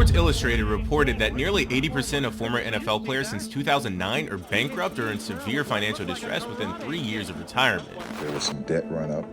Sports Illustrated reported that nearly 80% of former NFL players since 2009 are bankrupt or in severe financial distress within 3 years of retirement. There was some debt run up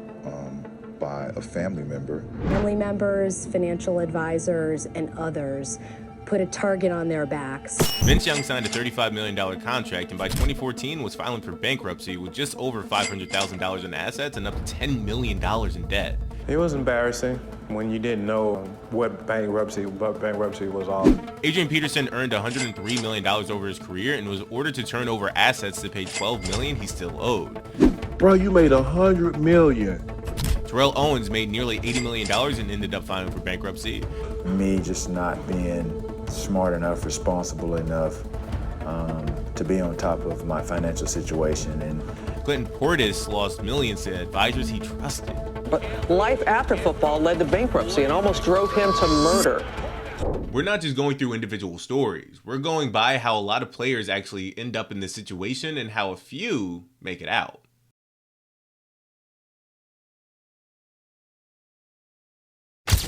by a family member. Family members, financial advisors, and others put a target on their backs. Vince Young signed a $35 million contract and by 2014 was filing for bankruptcy with just over $500,000 in assets and up to $10 million in debt. It was embarrassing when you didn't know what bankruptcy was all. Adrian Peterson earned $103 million over his career and was ordered to turn over assets to pay $12 million he still owed. Bro, you made $100 million. Terrell Owens made nearly $80 million and ended up filing for bankruptcy. Me just not being smart enough, responsible enough to be on top of my financial situation. And Clinton Portis lost millions to advisors he trusted. But life after football led to bankruptcy and almost drove him to murder. We're not just going through individual stories. We're going by how a lot of players actually end up in this situation and how a few make it out.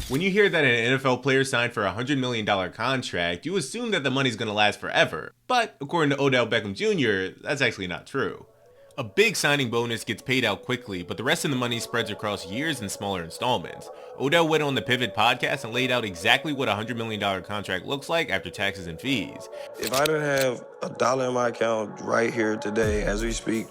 When you hear that an NFL player signed for a $100 million contract, you assume that the money's going to last forever. But according to Odell Beckham Jr., that's actually not true. A big signing bonus gets paid out quickly, but the rest of the money spreads across years in smaller installments. Odell went on the Pivot podcast and laid out exactly what a $100 million contract looks like after taxes and fees. If I didn't have a dollar in my account right here today as we speak,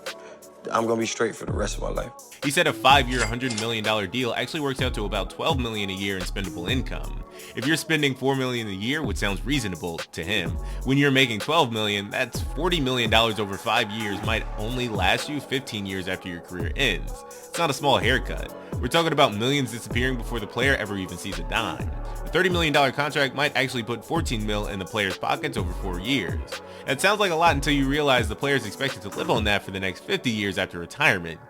I'm going to be straight for the rest of my life. He said a 5-year, $100 million deal actually works out to about $12 million a year in spendable income. If you're spending $4 million a year, which sounds reasonable to him, when you're making $12 million, that's $40 million over 5 years might only last you 15 years after your career ends. It's not a small haircut. We're talking about millions disappearing before the player ever even sees a dime. A $30 million contract might actually put $14 million in the player's pockets over 4 years. That sounds like a lot until you realize the player is expected to live on that for the next 50 years after retirement.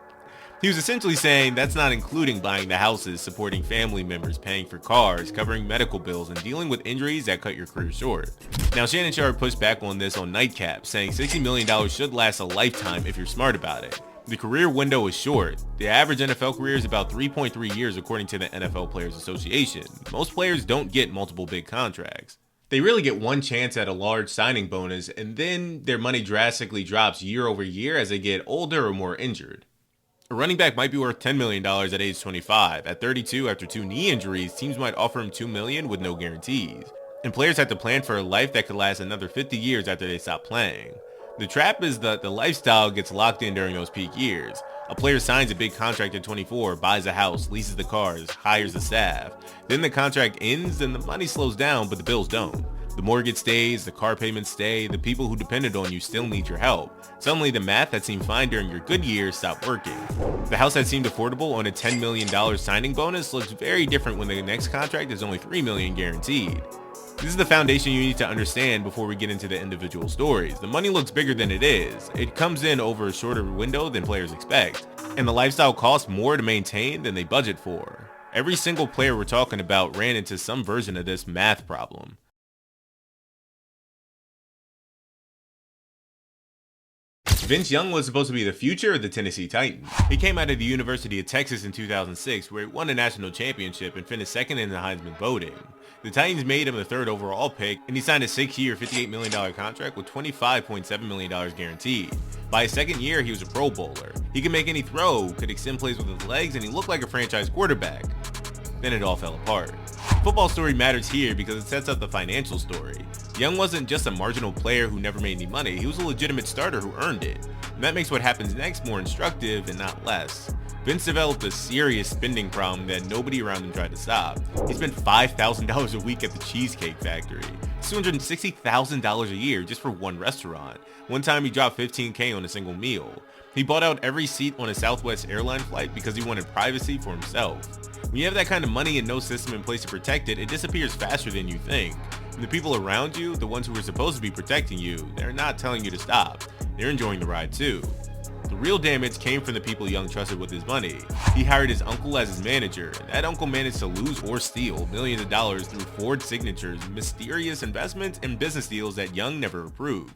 He was essentially saying that's not including buying the houses, supporting family members, paying for cars, covering medical bills, and dealing with injuries that cut your career short. Now, Shannon Sharpe pushed back on this on Nightcap, saying $60 million should last a lifetime if you're smart about it. The career window is short. The average NFL career is about 3.3 years according to the NFL Players Association. Most players don't get multiple big contracts. They really get one chance at a large signing bonus, and then their money drastically drops year over year as they get older or more injured. A running back might be worth $10 million at age 25. At 32, after 2 knee injuries, teams might offer him $2 million with no guarantees. And players have to plan for a life that could last another 50 years after they stop playing. The trap is that the lifestyle gets locked in during those peak years. A player signs a big contract at 24, buys a house, leases the cars, hires the staff. Then the contract ends and the money slows down, but the bills don't. The mortgage stays, the car payments stay, the people who depended on you still need your help. Suddenly the math that seemed fine during your good years stopped working. The house that seemed affordable on a $10 million signing bonus looks very different when the next contract is only $3 million guaranteed. This is the foundation you need to understand before we get into the individual stories. The money looks bigger than it is. It comes in over a shorter window than players expect. And the lifestyle costs more to maintain than they budget for. Every single player we're talking about ran into some version of this math problem. Vince Young was supposed to be the future of the Tennessee Titans. He came out of the University of Texas in 2006, where he won a national championship and finished second in the Heisman voting. The Titans made him the 3rd overall pick, and he signed a 6-year, $58 million contract with $25.7 million guaranteed. By his 2nd year, he was a Pro Bowler. He could make any throw, could extend plays with his legs, and he looked like a franchise quarterback. Then it all fell apart. Football story matters here because it sets up the financial story. Young wasn't just a marginal player who never made any money, he was a legitimate starter who earned it. And that makes what happens next more instructive and not less. Vince developed a serious spending problem that nobody around him tried to stop. He spent $5,000 a week at the Cheesecake Factory. It's $260,000 a year just for one restaurant. One time he dropped $15K on a single meal. He bought out every seat on a Southwest airline flight because he wanted privacy for himself. When you have that kind of money and no system in place to protect it, it disappears faster than you think. And the people around you, the ones who are supposed to be protecting you, they're not telling you to stop. They're enjoying the ride too. The real damage came from the people Young trusted with his money. He hired his uncle as his manager, and that uncle managed to lose or steal millions of dollars through forged signatures, mysterious investments, and business deals that Young never approved.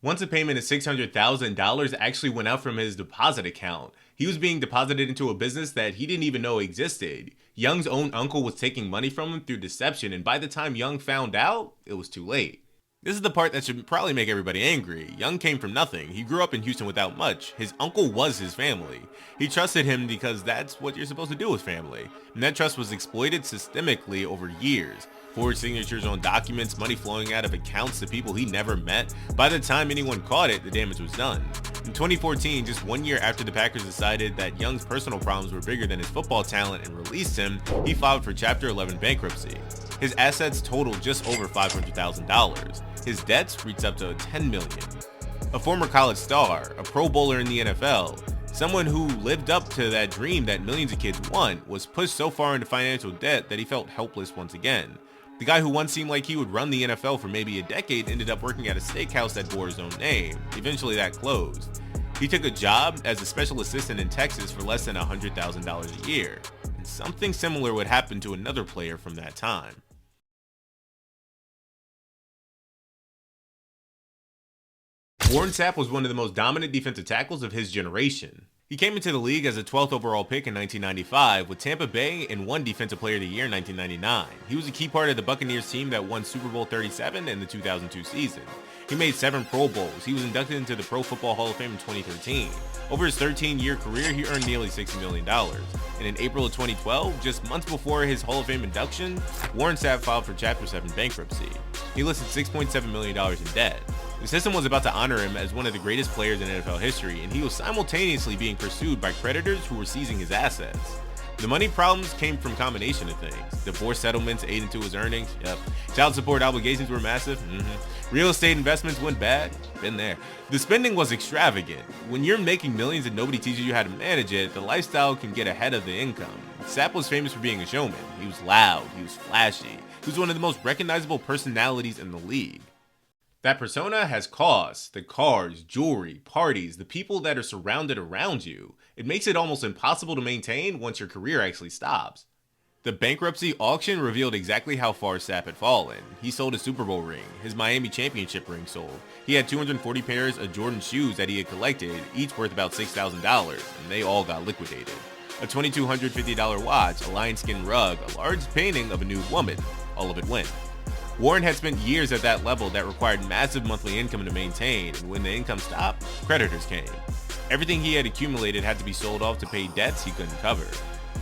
Once a payment of $600,000 actually went out from his deposit account. He was being deposited into a business that he didn't even know existed. Young's own uncle was taking money from him through deception, and by the time Young found out, it was too late. This is the part that should probably make everybody angry. Young came from nothing. He grew up in Houston without much. His uncle was his family. He trusted him because that's what you're supposed to do with family. And that trust was exploited systemically over years. Forged signatures on documents, money flowing out of accounts to people he never met. By the time anyone caught it, the damage was done. In 2014, just 1 year after the Packers decided that Young's personal problems were bigger than his football talent and released him, he filed for Chapter 11 bankruptcy. His assets totaled just over $500,000. His debts reached up to $10 million. A former college star, a Pro Bowler in the NFL, someone who lived up to that dream that millions of kids want, was pushed so far into financial debt that he felt helpless once again. The guy who once seemed like he would run the NFL for maybe a decade ended up working at a steakhouse that bore his own name. Eventually that closed. He took a job as a special assistant in Texas for less than $100,000 a year. And something similar would happen to another player from that time. Warren Sapp was one of the most dominant defensive tackles of his generation. He came into the league as a 12th overall pick in 1995 with Tampa Bay and won Defensive Player of the Year in 1999. He was a key part of the Buccaneers team that won Super Bowl 37 in the 2002 season. He made 7 Pro Bowls. He was inducted into the Pro Football Hall of Fame in 2013. Over his 13-year career, he earned nearly $60 million. And in April of 2012, just months before his Hall of Fame induction, Warren Sapp filed for Chapter 7 bankruptcy. He listed $6.7 million in debt. The system was about to honor him as one of the greatest players in NFL history, and he was simultaneously being pursued by creditors who were seizing his assets. The money problems came from a combination of things. Divorce settlements ate into his earnings. Yep. Child support obligations were massive. Real estate investments went bad. Been there. The spending was extravagant. When you're making millions and nobody teaches you how to manage it, the lifestyle can get ahead of the income. Sapp was famous for being a showman. He was loud. He was flashy. He was one of the most recognizable personalities in the league. That persona has costs, the cars, jewelry, parties, the people that are surrounded around you. It makes it almost impossible to maintain once your career actually stops. The bankruptcy auction revealed exactly how far Sapp had fallen. He sold a Super Bowl ring. His Miami championship ring sold. He had 240 pairs of Jordan shoes that he had collected, each worth about $6,000, and they all got liquidated. A $2,250 watch, a lion skin rug, a large painting of a nude woman. All of it went. Warren had spent years at that level that required massive monthly income to maintain, and when the income stopped, creditors came. Everything he had accumulated had to be sold off to pay debts he couldn't cover.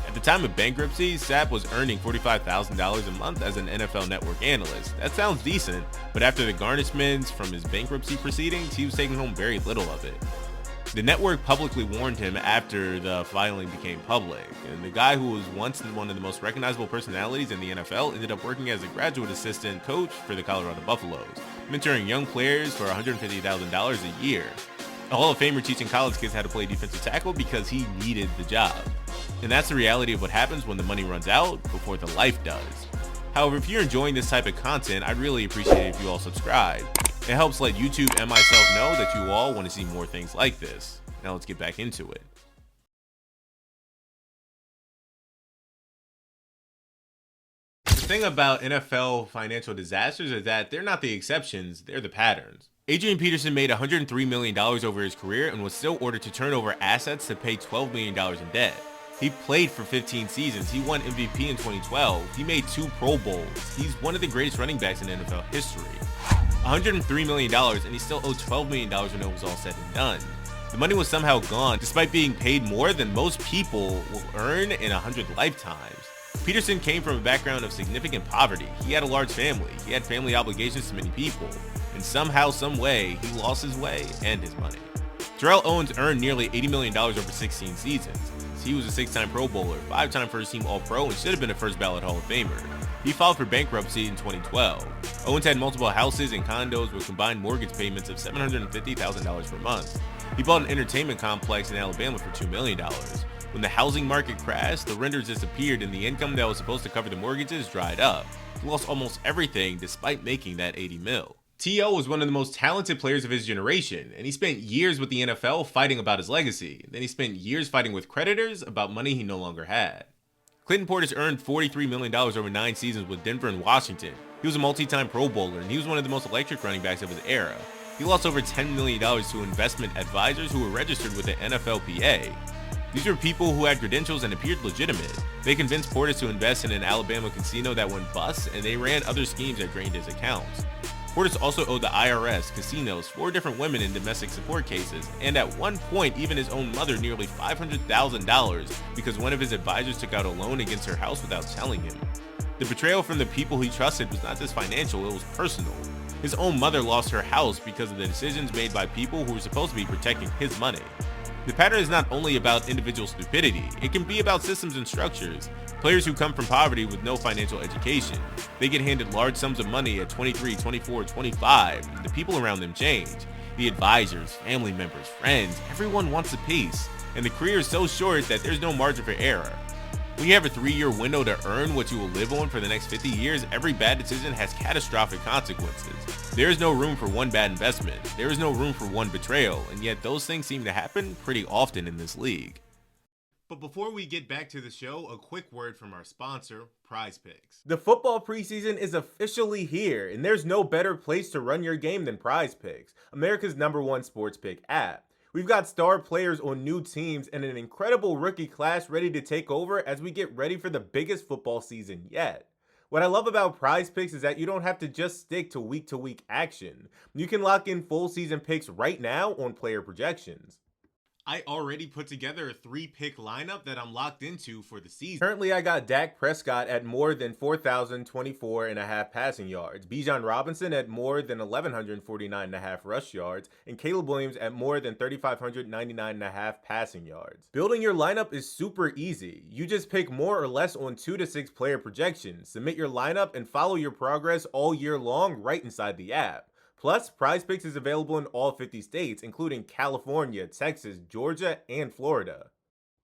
At the time of bankruptcy, Sapp was earning $45,000 a month as an NFL Network analyst. That sounds decent, but after the garnishments from his bankruptcy proceedings, he was taking home very little of it. The network publicly warned him after the filing became public, and the guy who was once one of the most recognizable personalities in the NFL ended up working as a graduate assistant coach for the Colorado Buffaloes, mentoring young players for $150,000 a year. A Hall of Famer teaching college kids how to play defensive tackle because he needed the job. And that's the reality of what happens when the money runs out before the life does. However, if you're enjoying this type of content, I'd really appreciate it if you all subscribe. It helps let YouTube and myself know that you all want to see more things like this. Now let's get back into it. The thing about NFL financial disasters is that they're not the exceptions, they're the patterns. Adrian Peterson made $103 million over his career and was still ordered to turn over assets to pay $12 million in debt. He played for 15 seasons. He won MVP in 2012. He made 2 Pro Bowls. He's one of the greatest running backs in NFL history. $103 million, and he still owed $12 million when it was all said and done. The money was somehow gone, despite being paid more than most people will earn in 100 lifetimes. Peterson came from a background of significant poverty. He had a large family. He had family obligations to many people. And somehow, some way, he lost his way and his money. Terrell Owens earned nearly $80 million over 16 seasons. He was a 6-time Pro Bowler, 5-time first-team All-Pro, and should have been a first-ballot Hall of Famer. He filed for bankruptcy in 2012. Owens had multiple houses and condos with combined mortgage payments of $750,000 per month. He bought an entertainment complex in Alabama for $2 million. When the housing market crashed, the renters disappeared and the income that was supposed to cover the mortgages dried up. He lost almost everything despite making that $80 mil. T.O. was one of the most talented players of his generation, and he spent years with the NFL fighting about his legacy. Then he spent years fighting with creditors about money he no longer had. Clinton Portis earned $43 million over 9 seasons with Denver and Washington. He was a multi-time Pro Bowler, and he was one of the most electric running backs of his era. He He lost over $10 million to investment advisors who were registered with the NFLPA. These were people who had credentials and appeared legitimate. They convinced Portis to invest in an Alabama casino that went bust, and they ran other schemes that drained his accounts. Portis also owed the IRS, casinos, 4 different women in domestic support cases, and at one point even his own mother nearly $500,000 because one of his advisors took out a loan against her house without telling him. The betrayal from the people he trusted was not just financial, it was personal. His own mother lost her house because of the decisions made by people who were supposed to be protecting his money. The pattern is not only about individual stupidity, it can be about systems and structures. Players who come from poverty with no financial education, they get handed large sums of money at 23, 24, 25, and the people around them change. The advisors, family members, friends, everyone wants a piece, and the career is so short that there's no margin for error. When you have a 3-year window to earn what you will live on for the next 50 years, every bad decision has catastrophic consequences. There is no room for one bad investment. There is no room for one betrayal, and yet those things seem to happen pretty often in this league. But before we get back to the show, a quick word from our sponsor, Prize Picks. The football preseason is officially here, and there's no better place to run your game than Prize Picks, America's #1 sports pick app. We've got star players on new teams and an incredible rookie class ready to take over as we get ready for the biggest football season yet. What I love about Prize Picks is that you don't have to just stick to week action. You can lock in full season picks right now on player projections. I already put together a 3-pick lineup that I'm locked into for the season. Currently, I got Dak Prescott at more than 4,024.5 passing yards, Bijan Robinson at more than 1,149.5 rush yards, and Caleb Williams at more than 3,599.5 passing yards. Building your lineup is super easy. You just pick more or less on 2 to 6 player projections, submit your lineup, and follow your progress all year long right inside the app. Plus, Prize Picks is available in all 50 states, including California, Texas, Georgia, and Florida.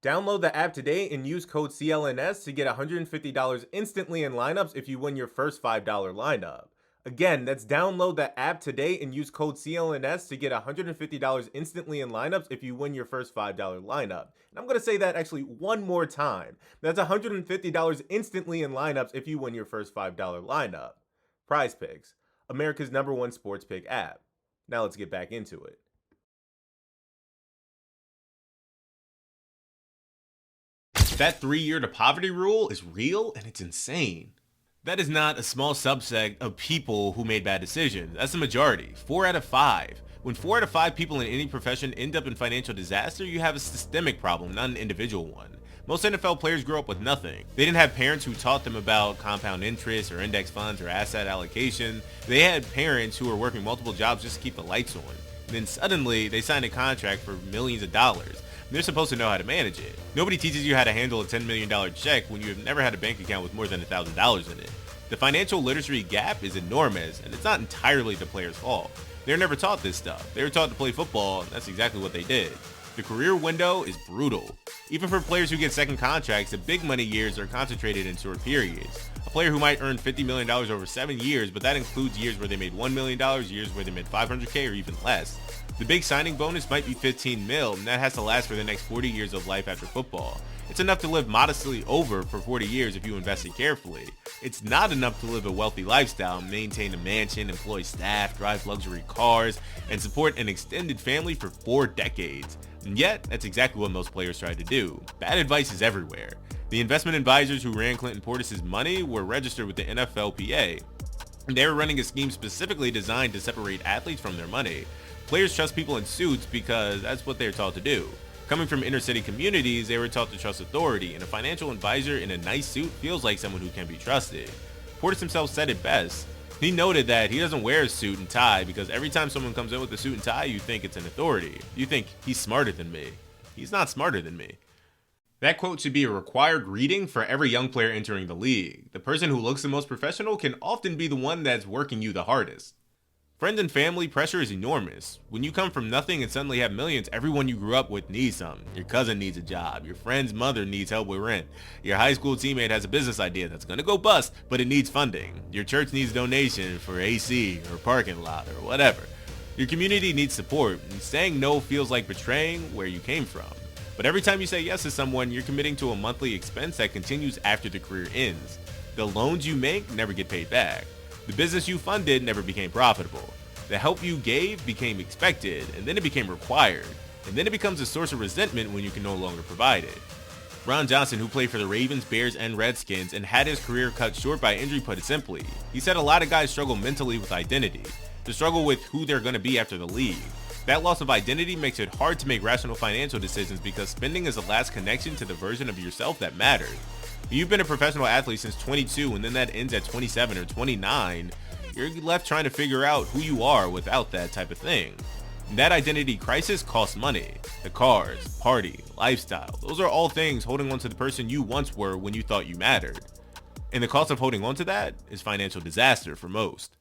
Download the app today and use code CLNS to get $150 instantly in lineups if you win your first $5 lineup. Again, that's download the app today and use code CLNS to get $150 instantly in lineups if you win your first $5 lineup. And I'm going to say that actually one more time. That's $150 instantly in lineups if you win your first $5 lineup. Prize Picks, America's #1 sports pick app. Now let's get back into it. That 3-year to poverty rule is real and it's insane. That is not a small subset of people who made bad decisions. That's the majority, 4 out of 5. When 4 out of 5 people in any profession end up in financial disaster, you have a systemic problem, not an individual one. Most NFL players grew up with nothing. They didn't have parents who taught them about compound interest or index funds or asset allocation. They had parents who were working multiple jobs just to keep the lights on. And then suddenly, they signed a contract for millions of dollars. They're supposed to know how to manage it. Nobody teaches you how to handle a $10 million check when you have never had a bank account with more than $1,000 in it. The financial literacy gap is enormous, and it's not entirely the player's fault. They're never taught this stuff. They were taught to play football, and that's exactly what they did. The career window is brutal. Even for players who get second contracts, the big money years are concentrated in short periods. A player who might earn $50 million over 7 years, but that includes years where they made $1 million, years where they made $500K or even less. The big signing bonus might be $15 mil, and that has to last for the next 40 years of life after football. It's enough to live modestly over for 40 years if you invest it carefully. It's not enough to live a wealthy lifestyle, maintain a mansion, employ staff, drive luxury cars, and support an extended family for 4 decades. And yet, that's exactly what most players try to do. Bad advice is everywhere. The investment advisors who ran Clinton Portis' money were registered with the NFLPA. They were running a scheme specifically designed to separate athletes from their money. Players trust people in suits because that's what they're taught to do. Coming from inner city communities, they were taught to trust authority, and a financial advisor in a nice suit feels like someone who can be trusted. Portis himself said it best. He noted that he doesn't wear a suit and tie because every time someone comes in with a suit and tie, you think it's an authority. You think he's smarter than me. He's not smarter than me. That quote should be a required reading for every young player entering the league. The person who looks the most professional can often be the one that's working you the hardest. Friends and family pressure is enormous. When you come from nothing and suddenly have millions, everyone you grew up with needs something. Your cousin needs a job. Your friend's mother needs help with rent. Your high school teammate has a business idea that's gonna go bust, but it needs funding. Your church needs donation for AC or parking lot or whatever. Your community needs support, and saying no feels like betraying where you came from. But every time you say yes to someone, you're committing to a monthly expense that continues after the career ends. The loans you make never get paid back. The business you funded never became profitable. The help you gave became expected, and then it became required, and then it becomes a source of resentment when you can no longer provide it. Ron Johnson, who played for the Ravens, Bears, and Redskins and had his career cut short by injury, put it simply. He said a lot of guys struggle mentally with identity, to struggle with who they're going to be after the league. That loss of identity makes it hard to make rational financial decisions because spending is the last connection to the version of yourself that mattered. If you've been a professional athlete since 22 and then that ends at 27 or 29, you're left trying to figure out who you are without that type of thing. And that identity crisis costs money. The cars, party, lifestyle, those are all things holding on to the person you once were when you thought you mattered. And the cost of holding on to that is financial disaster for most.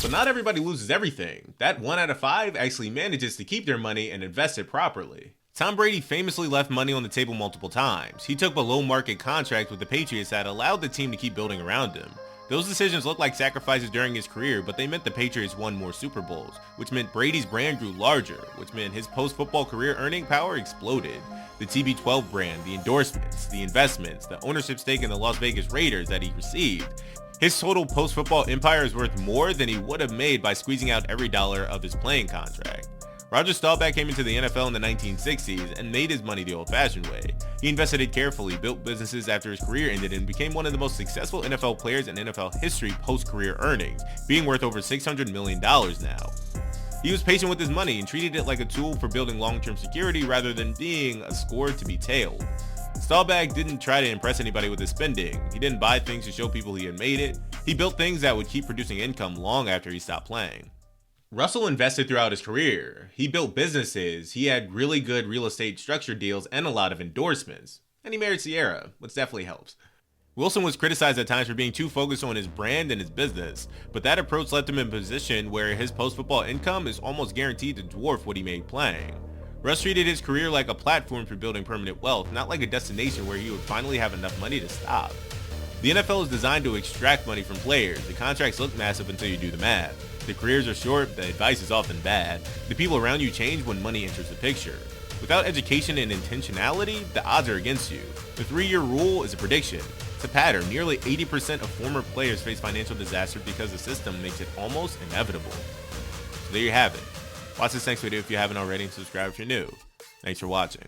But not everybody loses everything. That 1 out of 5 actually manages to keep their money and invest it properly. Tom Brady famously left money on the table multiple times. He took below market contract with the Patriots that allowed the team to keep building around him. Those decisions looked like sacrifices during his career, but they meant the Patriots won more Super Bowls, which meant Brady's brand grew larger, which meant his post-football career earning power exploded. The TB12 brand, the endorsements, the investments, the ownership stake in the Las Vegas Raiders that he received. His total post-football empire is worth more than he would have made by squeezing out every dollar of his playing contract. Roger Staubach came into the NFL in the 1960s and made his money the old-fashioned way. He invested it carefully, built businesses after his career ended, and became one of the most successful NFL players in NFL history post-career earnings, being worth over $600 million now. He was patient with his money and treated it like a tool for building long-term security rather than being a score to be tailed. Staubach didn't try to impress anybody with his spending. He didn't buy things to show people he had made it. He built things that would keep producing income long after he stopped playing. Russell invested throughout his career. He built businesses, he had really good real estate structure deals, and a lot of endorsements. And he married Sierra, which definitely helps. Wilson was criticized at times for being too focused on his brand and his business, but that approach left him in a position where his post-football income is almost guaranteed to dwarf what he made playing. Russ treated his career like a platform for building permanent wealth, not like a destination where he would finally have enough money to stop. The NFL is designed to extract money from players. The contracts look massive until you do the math. The careers are short, the advice is often bad. The people around you change when money enters the picture. Without education and intentionality, the odds are against you. The 3-year rule is a prediction. It's a pattern. Nearly 80% of former players face financial disaster because the system makes it almost inevitable. So there you have it. Watch this next video if you haven't already and subscribe if you're new. Thanks for watching.